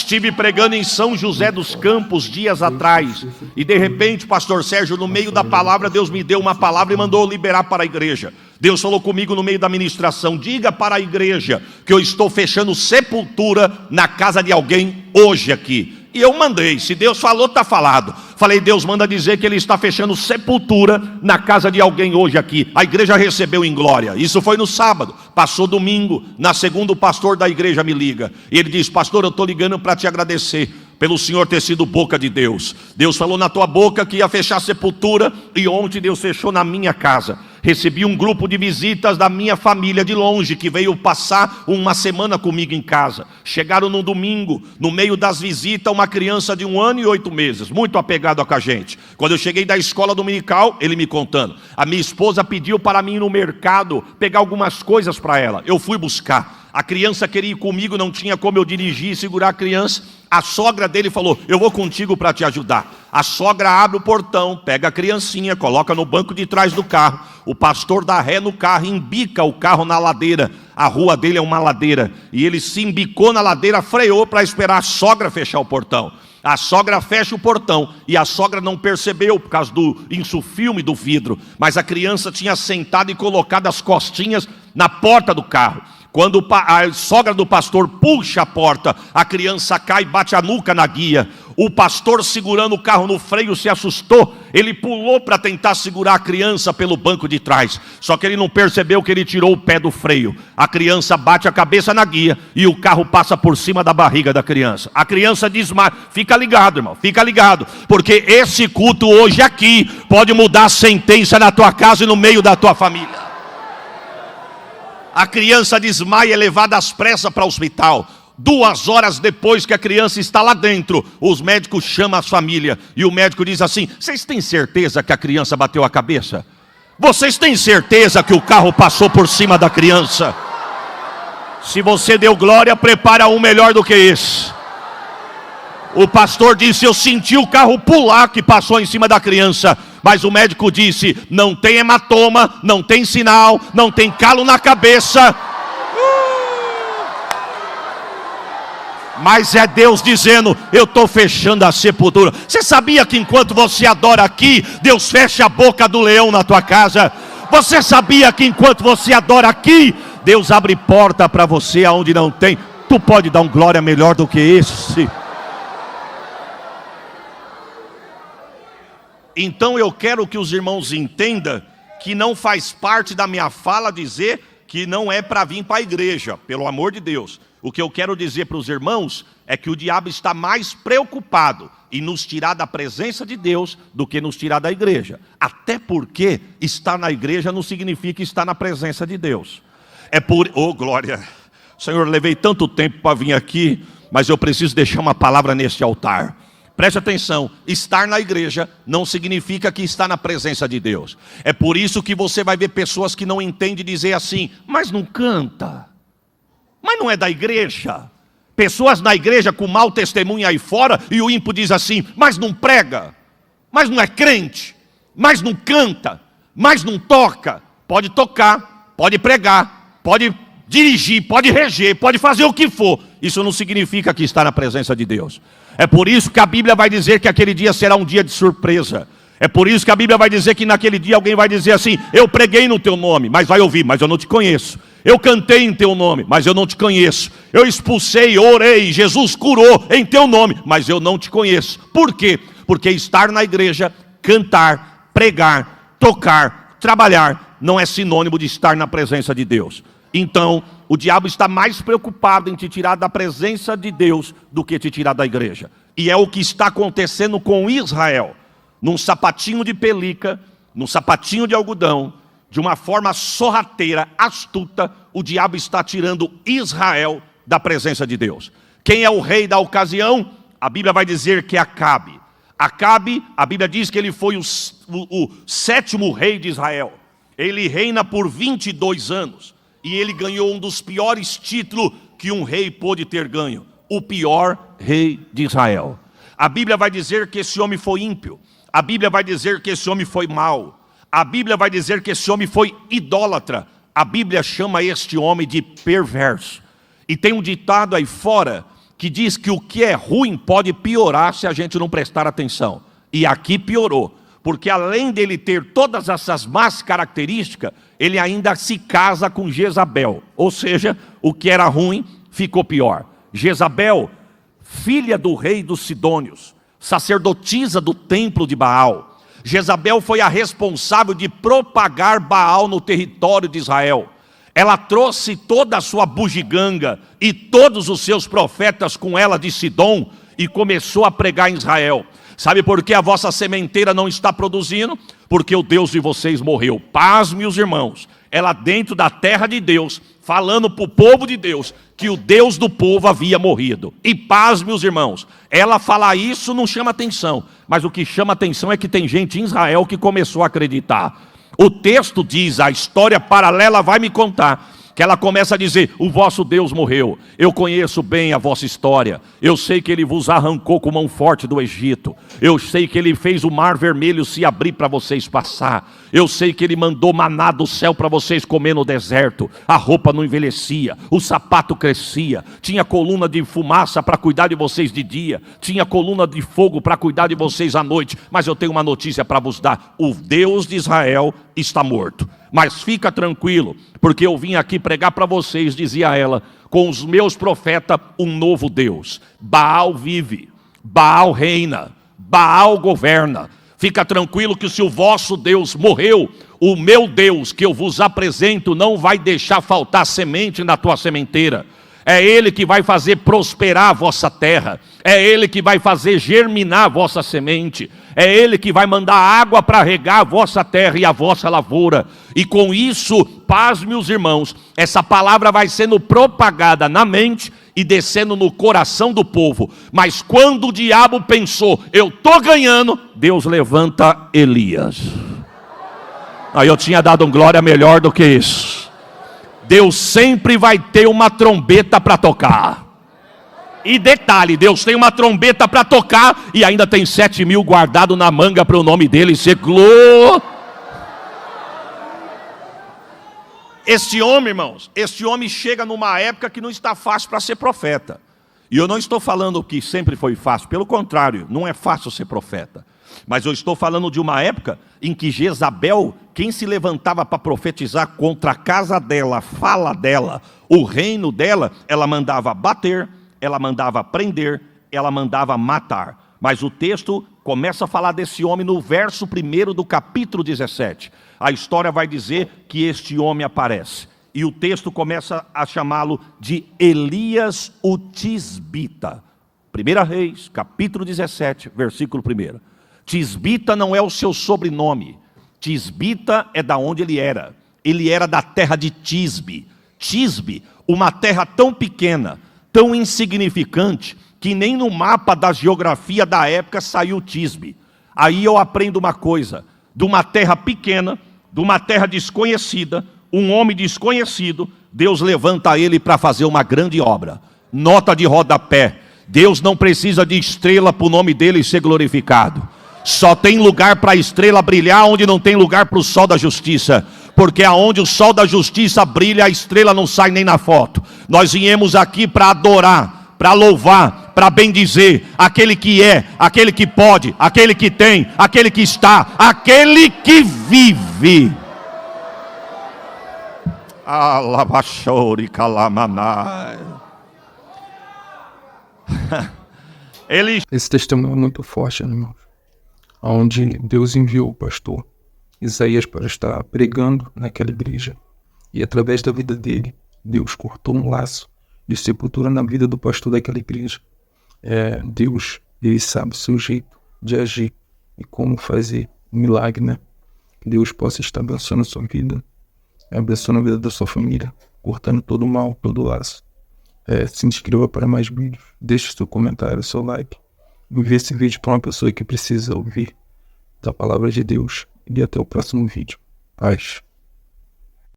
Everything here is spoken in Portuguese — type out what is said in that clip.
Estive pregando em São José dos Campos dias atrás, e de repente, pastor Sérgio, no meio da palavra, Deus me deu uma palavra e mandou liberar para a igreja. Deus falou comigo no meio da ministração: diga para a igreja que eu estou fechando sepultura na casa de alguém hoje aqui. E eu mandei, se Deus falou, está falado. Falei, Deus manda dizer que Ele está fechando sepultura na casa de alguém hoje aqui. A igreja recebeu em glória. Isso foi no sábado. Passou domingo, na segunda o pastor da igreja me liga. E ele diz: pastor, eu estou ligando para te agradecer pelo senhor ter sido boca de Deus. Deus falou na tua boca que ia fechar sepultura, e ontem Deus fechou na minha casa. Recebi um grupo de visitas da minha família de longe, que veio passar uma semana comigo em casa. Chegaram no domingo, no meio das visitas, uma criança de 1 ano e 8 meses, muito apegado com a gente. Quando eu cheguei da escola dominical, ele me contando: a minha esposa pediu para mim ir no mercado, pegar algumas coisas para ela. Eu fui buscar. A criança queria ir comigo, não tinha como eu dirigir e segurar a criança. A sogra dele falou: eu vou contigo para te ajudar. A sogra abre o portão, pega a criancinha, coloca no banco de trás do carro. O pastor dá ré no carro, embica o carro na ladeira. A rua dele é uma ladeira, e ele se embicou na ladeira, freou para esperar a sogra fechar o portão. A sogra fecha o portão, e a sogra não percebeu por causa do insufilme do vidro, mas a criança tinha sentado e colocado as costinhas na porta do carro. Quando a sogra do pastor puxa a porta, a criança cai e bate a nuca na guia. O pastor, segurando o carro no freio, se assustou. Ele pulou para tentar segurar a criança pelo banco de trás. Só que ele não percebeu que ele tirou o pé do freio. A criança bate a cabeça na guia e o carro passa por cima da barriga da criança. A criança desmaia. Fica ligado, irmão, fica ligado. Porque esse culto hoje aqui pode mudar a sentença na tua casa e no meio da tua família. A criança desmaia, é levada às pressas para o hospital. 2 horas depois que a criança está lá dentro, os médicos chamam a família. E o médico diz assim: vocês têm certeza que a criança bateu a cabeça? Vocês têm certeza que o carro passou por cima da criança? Se você deu glória, prepara um melhor do que esse. O pastor disse: eu senti o carro pular que passou em cima da criança. Mas o médico disse: não tem hematoma, não tem sinal, não tem calo na cabeça. Mas é Deus dizendo: eu estou fechando a sepultura. Você sabia que enquanto você adora aqui, Deus fecha a boca do leão na tua casa? Você sabia que enquanto você adora aqui, Deus abre porta para você aonde não tem? Tu pode dar um glória melhor do que esse? Então eu quero que os irmãos entendam que não faz parte da minha fala dizer que não é para vir para a igreja, pelo amor de Deus. O que eu quero dizer para os irmãos é que o diabo está mais preocupado em nos tirar da presença de Deus do que nos tirar da igreja. Até porque estar na igreja não significa estar na presença de Deus. É por... Oh, glória! Senhor, levei tanto tempo para vir aqui, mas eu preciso deixar uma palavra neste altar. Preste atenção, estar na igreja não significa que está na presença de Deus. É por isso que você vai ver pessoas que não entendem dizer assim: mas não canta, mas não é da igreja. Pessoas na igreja com mau testemunho aí fora, e o ímpio diz assim: mas não prega, mas não é crente, mas não canta, mas não toca. Pode tocar, pode pregar, pode dirigir, pode reger, pode fazer o que for. Isso não significa que está na presença de Deus. É por isso que a Bíblia vai dizer que aquele dia será um dia de surpresa. É por isso que a Bíblia vai dizer que naquele dia alguém vai dizer assim: eu preguei no teu nome, mas vai ouvir, mas eu não te conheço. Eu cantei em teu nome, mas eu não te conheço. Eu expulsei, orei, Jesus curou em teu nome, mas eu não te conheço. Por quê? Porque estar na igreja, cantar, pregar, tocar, trabalhar, não é sinônimo de estar na presença de Deus. Então, o diabo está mais preocupado em te tirar da presença de Deus do que te tirar da igreja. E é o que está acontecendo com Israel. Num sapatinho de pelica, num sapatinho de algodão, de uma forma sorrateira, astuta, o diabo está tirando Israel da presença de Deus. Quem é o rei da ocasião? A Bíblia vai dizer que é Acabe. Acabe, a Bíblia diz que ele foi o 7º rei de Israel. Ele reina por 22 anos. E ele ganhou um dos piores títulos que um rei pôde ter ganho: o pior rei de Israel. A Bíblia vai dizer que esse homem foi ímpio. A Bíblia vai dizer que esse homem foi mau. A Bíblia vai dizer que esse homem foi idólatra. A Bíblia chama este homem de perverso. E tem um ditado aí fora que diz que o que é ruim pode piorar se a gente não prestar atenção. E aqui piorou, porque além dele ter todas essas más características, ele ainda se casa com Jezabel. Ou seja, o que era ruim ficou pior. Jezabel, filha do rei dos Sidônios, sacerdotisa do templo de Baal. Jezabel foi a responsável de propagar Baal no território de Israel. Ela trouxe toda a sua bugiganga e todos os seus profetas com ela de Sidom e começou a pregar em Israel. Sabe por que a vossa sementeira não está produzindo? Porque o Deus de vocês morreu. Paz, meus irmãos. Ela dentro da terra de Deus, falando para o povo de Deus, que o Deus do povo havia morrido. E paz, meus irmãos. Ela falar isso não chama atenção. Mas o que chama atenção é que tem gente em Israel que começou a acreditar. O texto diz, a história paralela vai me contar, que ela começa a dizer, o vosso Deus morreu, eu conheço bem a vossa história, eu sei que ele vos arrancou com mão forte do Egito, eu sei que ele fez o mar vermelho se abrir para vocês passar, eu sei que ele mandou maná do céu para vocês comer no deserto, a roupa não envelhecia, o sapato crescia, tinha coluna de fumaça para cuidar de vocês de dia, tinha coluna de fogo para cuidar de vocês à noite, mas eu tenho uma notícia para vos dar, o Deus de Israel está morto. Mas fica tranquilo, porque eu vim aqui pregar para vocês, dizia ela, com os meus profetas, um novo Deus. Baal vive, Baal reina, Baal governa. Fica tranquilo que se o vosso Deus morreu, o meu Deus que eu vos apresento não vai deixar faltar semente na tua sementeira. É Ele que vai fazer prosperar a vossa terra. É Ele que vai fazer germinar a vossa semente. É Ele que vai mandar água para regar a vossa terra e a vossa lavoura. E com isso, paz, meus irmãos, essa palavra vai sendo propagada na mente e descendo no coração do povo. Mas quando o diabo pensou, eu estou ganhando, Deus levanta Elias. Aí eu tinha dado um glória melhor do que isso. Deus sempre vai ter uma trombeta para tocar. E detalhe, Deus tem uma trombeta para tocar e ainda tem 7.000 guardado na manga para o nome dele ser glória. Este homem, irmãos, este homem chega numa época que não está fácil para ser profeta. E eu não estou falando que sempre foi fácil, pelo contrário, não é fácil ser profeta. Mas eu estou falando de uma época em que Jezabel, quem se levantava para profetizar contra a casa dela, a fala dela, o reino dela, ela mandava bater, ela mandava prender, ela mandava matar. Mas o texto começa a falar desse homem no verso 1 do capítulo 17. A história vai dizer que este homem aparece. E o texto começa a chamá-lo de Elias o Tisbita. 1 Reis, capítulo 17, versículo 1. Tisbita não é o seu sobrenome. Tisbita é da onde ele era. Ele era da terra de Tisbe. Tisbe, uma terra tão pequena, tão insignificante, que nem no mapa da geografia da época saiu Tisbe. Aí eu aprendo uma coisa, de uma terra pequena, de uma terra desconhecida, um homem desconhecido, Deus levanta ele para fazer uma grande obra. Nota de rodapé, Deus não precisa de estrela para o nome dele ser glorificado. Só tem lugar para a estrela brilhar onde não tem lugar para o sol da justiça. Porque aonde o sol da justiça brilha, a estrela não sai nem na foto. Nós viemos aqui para adorar, para louvar, para bendizer aquele que é, aquele que pode, aquele que tem, aquele que está, aquele que vive. Alabachori calamanai. Esse testemunho é muito forte, né, irmãos? Onde Deus enviou o pastor Isaías para estar pregando naquela igreja. E através da vida dele, Deus cortou um laço de sepultura na vida do pastor daquela igreja. Deus, ele sabe o seu jeito de agir e como fazer um milagre, né? Que Deus possa estar abençoando a sua vida, abençoando a vida da sua família, cortando todo o mal, todo o laço. Se inscreva para mais vídeos, deixe seu comentário, seu like. Envie esse vídeo para uma pessoa que precisa ouvir da palavra de Deus. E até o próximo vídeo. Paz.